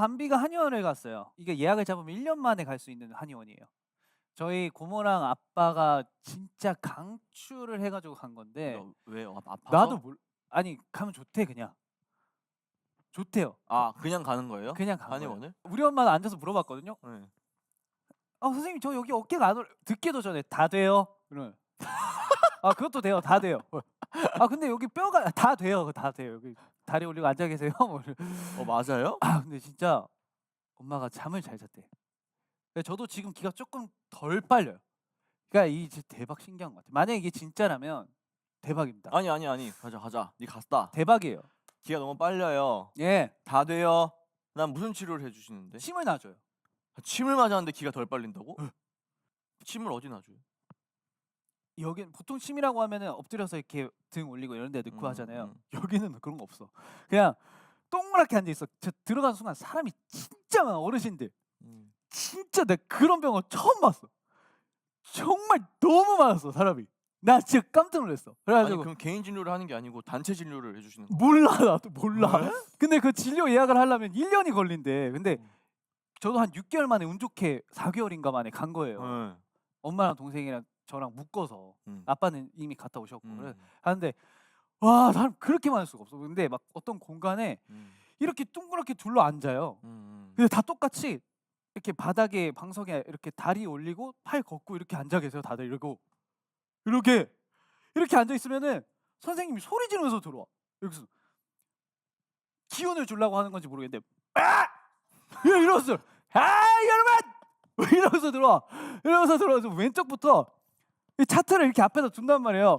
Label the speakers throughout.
Speaker 1: 밤비가 한의원을 갔어요. 이게 예약을 잡으면 1년 만에 갈 수 있는 한의원이에요. 저희 고모랑 아빠가 진짜 강추를 해 가지고 간 건데
Speaker 2: 너 왜요?
Speaker 1: 나도
Speaker 2: 아파서?
Speaker 1: 아니 가면 좋대 그냥. 좋대요.
Speaker 2: 아 그냥 가는 거예요?
Speaker 1: 그냥 간 거예요.
Speaker 2: 한의원을?
Speaker 1: 우리 엄마는 앉아서 물어봤거든요.
Speaker 2: 네.
Speaker 1: "아 선생님 저 여기 어깨가 안 듣기도 전에 "다 돼요." 이러면 "아 그것도 돼요. 다 돼요." "아 근데 여기 뼈가" "다 돼요. 다 돼요. 여기 다리 올리고 앉아 계세요." 뭐
Speaker 2: 맞아요?
Speaker 1: 근데 진짜 엄마가 잠을 잘 잤대. 근데 저도 지금 기가 쪼끔 덜 빨려요. 그러니까 이 진짜 대박 신기한 것 같아요. 만약에 이게 진짜라면 대박입니다.
Speaker 2: 아니. 가자. 니 갔다.
Speaker 1: 대박이에요.
Speaker 2: 기가 너무 빨려요.
Speaker 1: 예.
Speaker 2: 다 돼요. 난 무슨 치료를 해 주시는데?
Speaker 1: 침을 놔줘요.
Speaker 2: 침을 맞았는데 기가 덜 빨린다고? 침을 어디 놔줘요?
Speaker 1: 여긴 보통 침이라고 하면은 엎드려서 이렇게 등 올리고 이런 데 넣고 하잖아요. 여기는 그런 거 없어. 그냥 동그랗게 앉아 있어. 저 들어가는 순간 사람이 진짜 많아 어르신들.
Speaker 2: 음.
Speaker 1: 진짜 내가 그런 병원 처음 봤어. 정말 너무 많았어 사람이. 나 진짜 깜짝 놀랐어. 그래
Speaker 2: 아니
Speaker 1: 가지고
Speaker 2: 그럼 개인 진료를 하는 게 아니고 단체 진료를 해 주시는 거예요?
Speaker 1: 몰라 나도 몰라.
Speaker 2: 왜?
Speaker 1: 근데 그 진료 예약을 하려면 1 년이 걸린대. 근데 저도 한 6 개월 만에 운 좋게 4 개월인가 만에 간 거예요.
Speaker 2: 예.
Speaker 1: 엄마랑 동생이랑 저랑 묶어서.
Speaker 2: 음.
Speaker 1: 아빠는 이미 갔다 오셨고. 그래
Speaker 2: 음.
Speaker 1: 하는데 와 사람 그렇게 많을 수가 없어. 근데 막 어떤 공간에
Speaker 2: 음.
Speaker 1: 이렇게 둥그렇게 둘러 앉아요. 근데 다 똑같이 이렇게 바닥에 방석에 이렇게 다리 올리고 팔 걷고 이렇게 앉아 계세요 다들 이러고. 이렇게 앉아 있으면은 선생님이 소리 지르면서 들어와. 여기서 기운을 주려고 하는 건지 모르겠는데 "아!" 이러면서 "아 여러분!" 이러면서 들어와. 이러면서 들어와서 왼쪽부터 이 차트를 이렇게 앞에다 둔단 말이에요.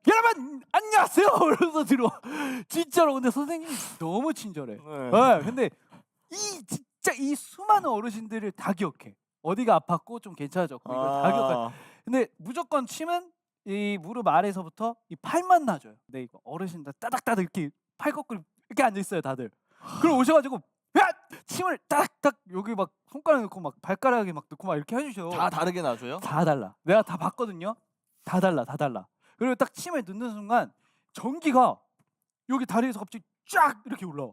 Speaker 1: "여러분 안녕하세요." 이러면서 들어와. 진짜로 근데 선생님이 너무 친절해.
Speaker 2: 네.
Speaker 1: 예. 근데 진짜 이 수많은 어르신들을 다 기억해. 어디가 아팠고 좀 괜찮아졌고 이걸 다 기억하 근데 무조건 침은 이 무릎 아래에서부터 이 팔만 놔줘요. 근데 이거 어르신들 따닥따닥 이렇게 팔 거꾸로 이렇게 앉아 있어요 다들. 그리고 오셔 가지고 야! 침을 따닥딱 여기 막 손가락 넣고 막 발가락에 막 넣고 막 이렇게 해 주셔.
Speaker 2: 다 다르게 놔줘요?
Speaker 1: 다 달라. 내가 다 봤거든요. 다 달라. 그리고 딱 침을 넣는 순간 전기가 여기 다리에서 갑자기 쫙 이렇게 올라와.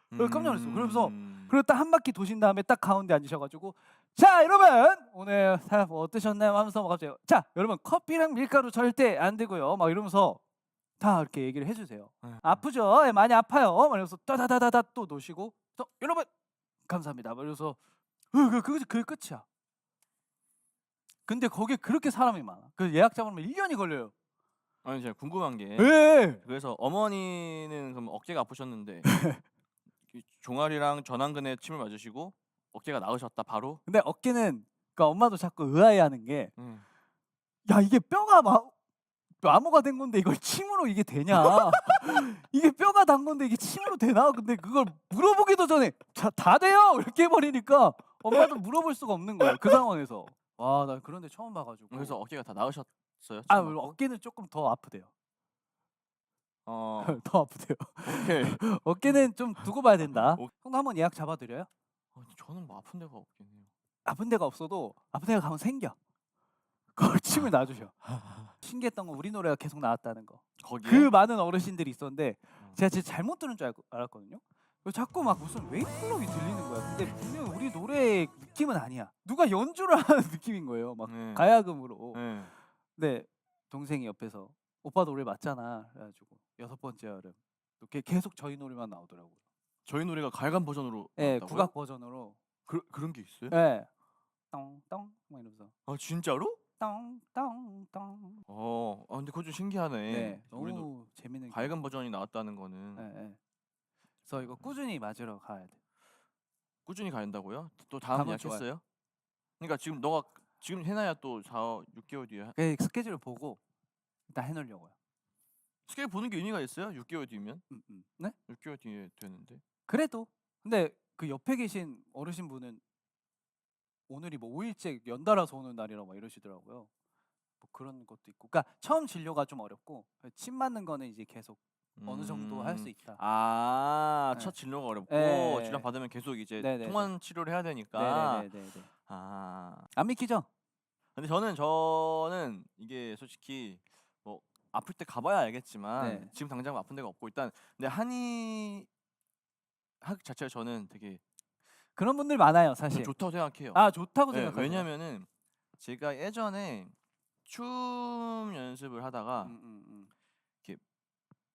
Speaker 1: 그래서 깜짝 놀랐어. 그러면서 그리고 딱 한 바퀴 도신 다음에 딱 가운데 앉으셔 가지고 "자 여러분 오늘 사연 뭐 어떠셨나요?" 하면서 막 갑자기 "자 여러분 커피랑 밀가루 절대 안 되고요." 막 이러면서 다 이렇게 얘기를 해 주세요. "아프죠? 예 많이 아파요." 막 이러면서 따다다다다 또 놓으시고 또 "여러분 감사합니다." 막 이러면서 그게 끝이야. 근데 거기에 그렇게 사람이 많아. 그 예약 잡으면 1 년이 걸려요.
Speaker 2: 아니 제가 궁금한 게
Speaker 1: 예.
Speaker 2: 그래서 어머니는 그럼 어깨가 아프셨는데 이 종아리랑 전완근에 침을 맞으시고 어깨가 나으셨다 바로?
Speaker 1: 근데 어깨는 그러니까 엄마도 자꾸 의아해하는 게
Speaker 2: 음.
Speaker 1: "야 이게 뼈가 마모가 된 건데 이걸 침으로 이게 되냐? 이게 뼈가 단 건데 이게 침으로 되나?" 근데 그걸 물어보기도 전에 "자 다 돼요." 이렇게 해 버리니까 엄마도 물어볼 수가 없는 거예요 그 상황에서. 와 나 그런 데 처음 봐 가지고.
Speaker 2: 그래서 어깨가 다 나으셨어요?
Speaker 1: 아
Speaker 2: 침
Speaker 1: 물론
Speaker 2: 맞고?
Speaker 1: 어깨는 쪼끔 더 아프대요.
Speaker 2: 어.
Speaker 1: 더 아프대요.
Speaker 2: 오케이.
Speaker 1: 어깨는 좀 두고 봐야 된다.
Speaker 2: 오
Speaker 1: 형도 한번 예약 잡아 드려요?
Speaker 2: 저는 뭐 아픈 데가 없긴 해요.
Speaker 1: 아픈 데가 없어도 아픈 데가 가면 생겨. 거기 침을 놔 주셔. 신기했던 건 우리 노래가 계속 나왔다는 거.
Speaker 2: 거기에?
Speaker 1: 그 많은 어르신들이 있었는데 제가 진짜 잘못 들은 줄 알았거든요. 그래서 자꾸 막 무슨 웨이클럽이 들리는 거야. 근데 분명히 우리 노래의 느낌은 아니야. 누가 연주를 하는 느낌인 거예요. 막
Speaker 2: 네.
Speaker 1: 가야금으로.
Speaker 2: 네.
Speaker 1: 근데 동생이 옆에서 "오빠 노래 맞잖아." 그래 가지고 6 번째 여름 또 계속 저희 노래만 나오더라고요.
Speaker 2: 저희 노래가 가야금 버전으로
Speaker 1: 예.
Speaker 2: 나왔다고요?
Speaker 1: 국악 버전으로.
Speaker 2: 그런 게 있어요?
Speaker 1: 예. 똥똥 막 이러면서
Speaker 2: 아 진짜로?
Speaker 1: 똥똥똥.
Speaker 2: 근데 그거 좀 신기하네.
Speaker 1: 네.
Speaker 2: 우리 노
Speaker 1: 너무 재밌는
Speaker 2: 가야금 버전이 나왔다는 거는
Speaker 1: 예예. 그래서 이거 꾸준히 맞으러 가야 돼.
Speaker 2: 꾸준히 가야 된다고요? 또 다음
Speaker 1: 가면 좋아요.
Speaker 2: 예약했어요? 그러니까 지금 너가 지금 해 놔야 또 6 개월 뒤에
Speaker 1: 그 스케줄 보고 일단 해 놓으려고요.
Speaker 2: 스케일 보는 게 의미가 있어요? 6 개월 뒤면?
Speaker 1: 네?
Speaker 2: 6 개월 뒤에 되는데.
Speaker 1: 그래도 근데 그 옆에 계신 어르신분은 오늘이 뭐 5 일째 연달아서 오는 날이라고 막 이러시더라고요. 뭐 그런 것도 있고. 그러니까 처음 진료가 좀 어렵고 침 맞는 거는 이제 계속 어느 정도 할 수 있다. 예.
Speaker 2: 첫 진료가 어렵고
Speaker 1: 예예예.
Speaker 2: 진료 받으면 계속 이제
Speaker 1: 네네네.
Speaker 2: 통원 치료를 해야 되니까.
Speaker 1: 네네네네네.
Speaker 2: 아.
Speaker 1: 안 믿기죠?
Speaker 2: 근데 저는 이게 솔직히 뭐 아플 때 가 봐야 알겠지만
Speaker 1: 네.
Speaker 2: 지금 당장 아픈 데가 없고 일단 근데 한의학 자체를 저는 되게
Speaker 1: 그런 분들 많아요,
Speaker 2: 저는
Speaker 1: 사실.
Speaker 2: 좋다고 생각해요.
Speaker 1: 아, 좋다고
Speaker 2: 네,
Speaker 1: 생각하세요.
Speaker 2: 왜냐면은 제가 예전에 춤 연습을 하다가
Speaker 1: 음.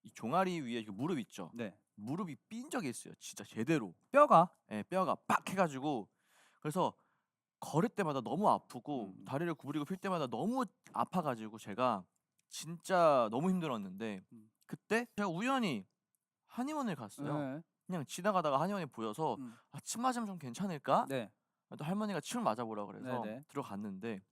Speaker 2: 이 종아리 위에 그 무릎 있죠.
Speaker 1: 네.
Speaker 2: 무릎이 삔 적이 있어요. 진짜 제대로.
Speaker 1: 뼈가
Speaker 2: 예, 뼈가 빡 해가지고 그래서 걸을 때마다 너무 아프고
Speaker 1: 음.
Speaker 2: 다리를 구부리고 필 때마다 너무 아파가지고 제가 진짜 너무 힘들었는데
Speaker 1: 음.
Speaker 2: 그때 제가 우연히 한의원을 갔어요.
Speaker 1: 네.
Speaker 2: 그냥 지나가다가 한의원이 보여서
Speaker 1: 음.
Speaker 2: 아, 침 맞으면 좀 괜찮을까?
Speaker 1: 네.
Speaker 2: 또 할머니가 침을 맞아보라 그래서
Speaker 1: 네네.
Speaker 2: 들어갔는데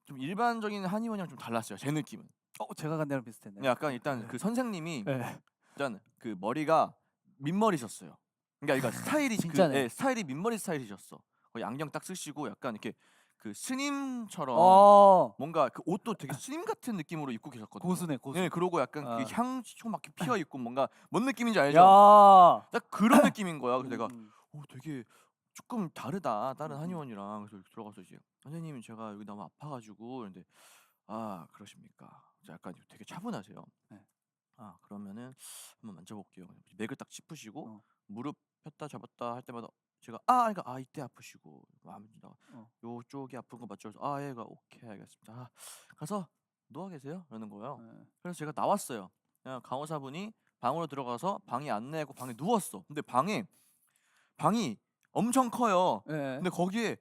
Speaker 2: 좀 일반적인 한의원이랑 좀 달랐어요. 제 느낌은.
Speaker 1: 제가 간 데랑 비슷했네요.
Speaker 2: 근데 약간 일단
Speaker 1: 네.
Speaker 2: 그 선생님이
Speaker 1: 네.
Speaker 2: 일단 그 머리가 민머리셨어요. 그러니까 스타일이
Speaker 1: 진짜네.
Speaker 2: 예, 스타일이 민머리 스타일이셨어. 거의 안경 딱 쓰시고 약간 이렇게 그 스님처럼 뭔가 그 옷도 되게 스님 같은 느낌으로 입고 계셨거든요.
Speaker 1: 고수네, 고수.
Speaker 2: 네, 그러고 약간
Speaker 1: 아.
Speaker 2: 그 향초 막 이렇게 피어 있고 뭔가 뭔 느낌인지 알죠?
Speaker 1: 야.
Speaker 2: 딱 그런 느낌인 거야. 그래서 내가
Speaker 1: 음.
Speaker 2: 되게 조금 다르다 다른
Speaker 1: 음.
Speaker 2: 한의원이랑 그래서 이렇게 들어가서 이제 선생님 제가 여기 너무 아파가지고 그런데 아 그러십니까? 약간 되게 차분하세요.
Speaker 1: 네.
Speaker 2: 아 그러면은 한번 만져볼게요. 맥을 딱 짚으시고
Speaker 1: 어.
Speaker 2: 무릎 폈다 잡았다 할 때마다 제가 그러니까 이때 아프시고 만진다가 요쪽이 아픈 거 맞죠? 그래서 얘가 오케이 알겠습니다. 가서 누워 계세요. 이러는 거예요.
Speaker 1: 네.
Speaker 2: 그래서 제가 나왔어요. 그냥 강호사분이 방으로 들어가서 방에 안내하고 방에 누웠어. 근데 방이 엄청 커요.
Speaker 1: 네.
Speaker 2: 근데 거기에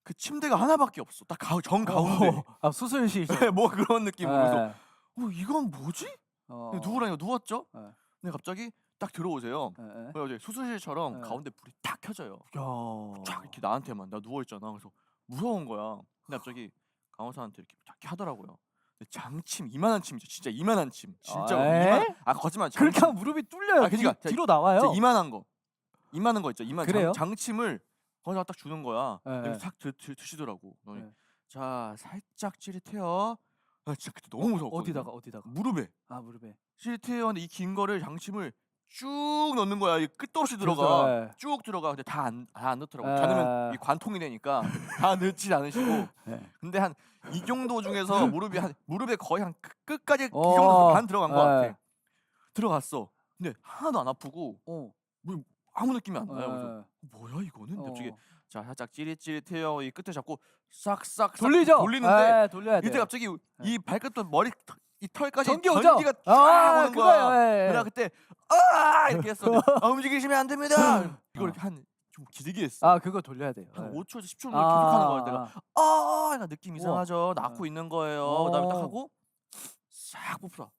Speaker 2: 그 침대가 하나밖에 없어. 딱 정 가운데.
Speaker 1: 아, 수술실.
Speaker 2: 뭐 그런 느낌으로. 그래서
Speaker 1: 네.
Speaker 2: 이건 뭐지? 누구라니까 누웠죠?
Speaker 1: 네.
Speaker 2: 근데 갑자기 딱 들어오세요.
Speaker 1: 네.
Speaker 2: 그래서 수술실처럼
Speaker 1: 네.
Speaker 2: 가운데 불이 딱 켜져요.
Speaker 1: 야.
Speaker 2: 쫙 이렇게 나한테만 나 누워 있잖아. 그래서 무서운 거야. 근데 갑자기 강호사한테 이렇게 딱 하더라고요. 근데 장침 이만한 침이죠. 진짜 이만한 침. 진짜로
Speaker 1: 에?
Speaker 2: 거짓말.
Speaker 1: 그렇게 하면 무릎이 뚫려요.
Speaker 2: 그러니까
Speaker 1: 뒤로 나와요.
Speaker 2: 진짜 이만한 거 있죠.
Speaker 1: 그래요?
Speaker 2: 장침을 거기다 딱 주는 거야.
Speaker 1: 네.
Speaker 2: 여기 싹 드시더라고.
Speaker 1: 네.
Speaker 2: 자 살짝 찌릿해요. 진짜 그때 너무 무서웠거든요.
Speaker 1: 어디다가?
Speaker 2: 무릎에.
Speaker 1: 아, 무릎에.
Speaker 2: 찌릿해요. 근데 이 긴 거를 장침을 쭉 넣는 거야. 이 끝도 없이
Speaker 1: 그래서,
Speaker 2: 들어가.
Speaker 1: 네.
Speaker 2: 쭉 들어가. 근데 다 안 넣더라고.
Speaker 1: 에.
Speaker 2: 자르면 이 관통이 되니까 다 넣진 않으시고.
Speaker 1: 네.
Speaker 2: 근데 한 이 정도 중에서 무릎에 거의 한 끝까지 이
Speaker 1: 어.
Speaker 2: 정도 반 들어간 것
Speaker 1: 네.
Speaker 2: 같아. 들어갔어. 근데 하나도 안 아프고 뭐 아무 느낌이 안 나요. 그래서 뭐야 이거는? 근데 갑자기 자 살짝 찌릿찌릿해요. 이 끝에 잡고 싹싹
Speaker 1: 돌리죠.
Speaker 2: 돌리는데
Speaker 1: 돌려야 돼.
Speaker 2: 이때 갑자기 이 발끝도 머리 이 털까지
Speaker 1: 전기 오죠?
Speaker 2: 전기가 쫙 오는 거야.
Speaker 1: 그거예요.
Speaker 2: 그래 그때 이렇게 했어. 움직이시면 안 됩니다. 이걸 이렇게 한 좀 길게 했어.
Speaker 1: 그거 돌려야 돼요.
Speaker 2: 한
Speaker 1: 네.
Speaker 2: 5초에서 10초 정도 계속하는 거야. 내가 그러니까 느낌
Speaker 1: 우와.
Speaker 2: 이상하죠. 낳고 있는 거예요. 그다음에 딱 하고 싹 뽑더라.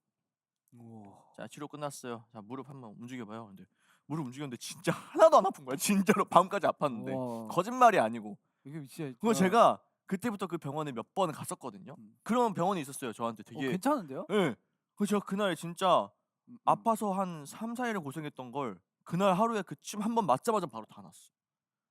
Speaker 2: 자 치료 끝났어요. 자 무릎 한번 움직여봐요. 근데 무릎 움직였는데 진짜 하나도 안 아픈 거야. 진짜로 밤까지 아팠는데
Speaker 1: 우와.
Speaker 2: 거짓말이 아니고.
Speaker 1: 이게 진짜.
Speaker 2: 그거 제가 그때부터 그 병원에 몇 번 갔었거든요. 그런 병원이 있었어요. 저한테 되게.
Speaker 1: 괜찮은데요?
Speaker 2: 예. 그 제가 그날 진짜 아파서 한 3, 4일을 고생했던 걸 그날 하루에 그 침 한 번 맞자마자 바로 다 났어.